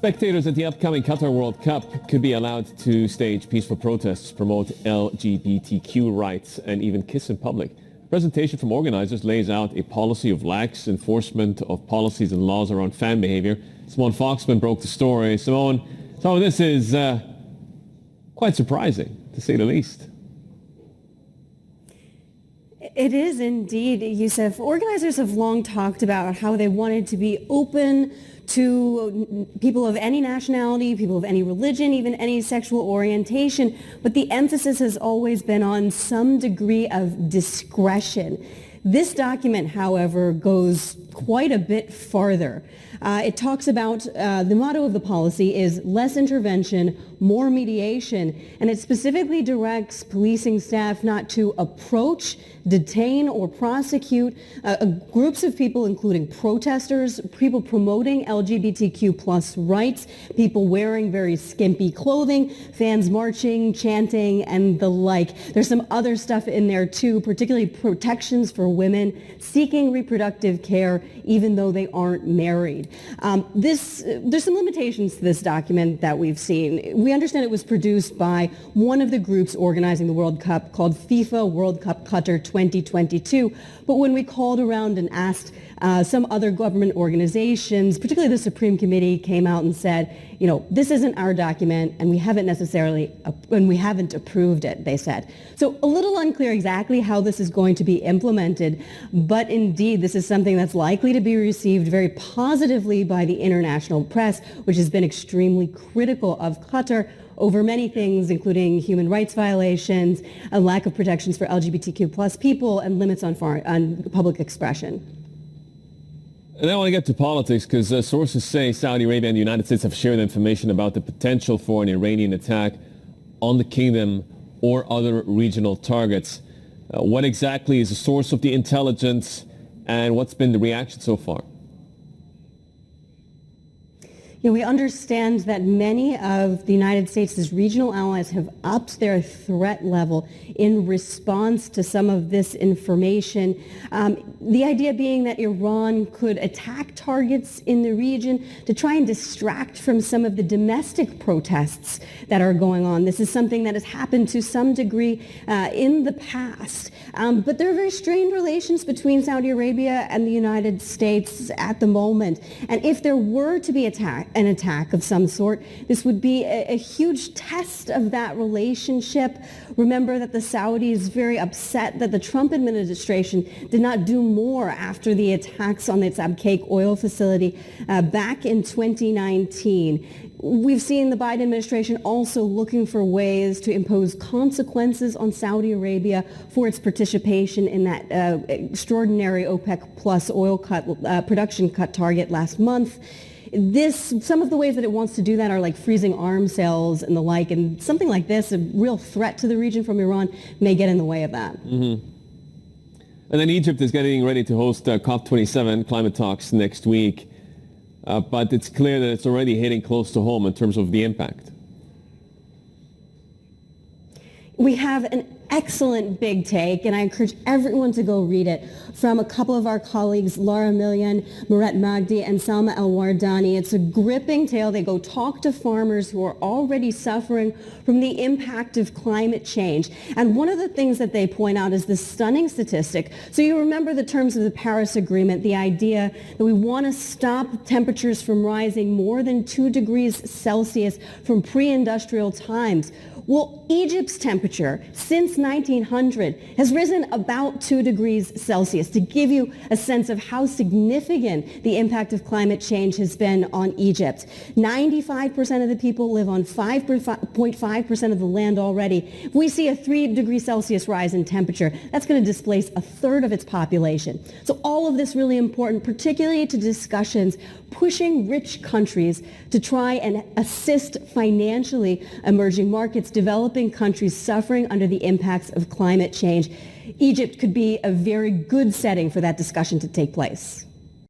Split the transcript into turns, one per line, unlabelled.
Spectators at the upcoming Qatar World Cup could be allowed to stage peaceful protests, promote LGBTQ rights, and even kiss in public. The presentation from organizers lays out a policy of lax enforcement of policies and laws around fan behavior. Simone Foxman broke the story. Simone, some of this is quite surprising, to say the least.
It is indeed, Youssef. Organizers have long talked about how they wanted to be open to people of any nationality, people of any religion, even any sexual orientation, but the emphasis has always been on some degree of discretion. This document, however, goes quite a bit farther. It talks about the motto of the policy is less intervention, more mediation, and it specifically directs policing staff not to approach, detain, or prosecute groups of people, including protesters, people promoting LGBTQ plus rights, people wearing very skimpy clothing, fans marching, chanting, and the like. There's some other stuff in there too, particularly protections for women seeking reproductive care even though they aren't married. There's some limitations to this document that we've seen. We understand it was produced by one of the groups organizing the World Cup called FIFA World Cup Qatar 2022. But when we called around and asked some other government organizations, particularly the Supreme Committee, came out and said, you know, this isn't our document and we haven't approved it, they said. So a little unclear exactly how this is going to be implemented, but indeed this is something that's likely to be received very positively by the international press, which has been extremely critical of Qatar over many things, including human rights violations, a lack of protections for LGBTQ plus people, and limits on public expression.
And I want to get to politics because sources say Saudi Arabia and the United States have shared information about the potential for an Iranian attack on the kingdom or other regional targets. What exactly is the source of the intelligence and what's been the reaction so far?
You know, we understand that many of the United States' regional allies have upped their threat level in response to some of this information. The idea being that Iran could attack targets in the region to try and distract from some of the domestic protests that are going on. This is something that has happened to some degree in the past. But there are very strained relations between Saudi Arabia and the United States at the moment. And if there were to be an attack of some sort, this would be a huge test of that relationship. Remember that the Saudis very upset that the Trump administration did not do more after the attacks on its Abqaiq oil facility back in 2019. We've seen the Biden administration also looking for ways to impose consequences on Saudi Arabia for its participation in that extraordinary OPEC plus oil production cut target last month. Some of the ways that it wants to do that are like freezing arms sales and the like, and something like this, a real threat to the region from Iran, may get in the way of that.
Mm-hmm. And then Egypt is getting ready to host COP27 climate talks next week, but it's clear that it's already hitting close to home in terms of the impact.
We have an excellent big take, and I encourage everyone to go read it, from a couple of our colleagues, Laura Millian, Murat Magdi, and Salma El-Wardani. It's a gripping tale. They go talk to farmers who are already suffering from the impact of climate change. And one of the things that they point out is this stunning statistic. So you remember the terms of the Paris Agreement, the idea that we want to stop temperatures from rising more than 2 degrees Celsius from pre-industrial times. Well, Egypt's temperature since 1900 has risen about 2 degrees Celsius, to give you a sense of how significant the impact of climate change has been on Egypt. 95% of the people live on 5.5% of the land already. If we see a 3 degrees Celsius rise in temperature, that's going to displace a third of its population. So all of this really important, particularly to discussions pushing rich countries to try and assist financially emerging markets, developing countries suffering under the impacts of climate change. Egypt could be a very good setting for that discussion to take place.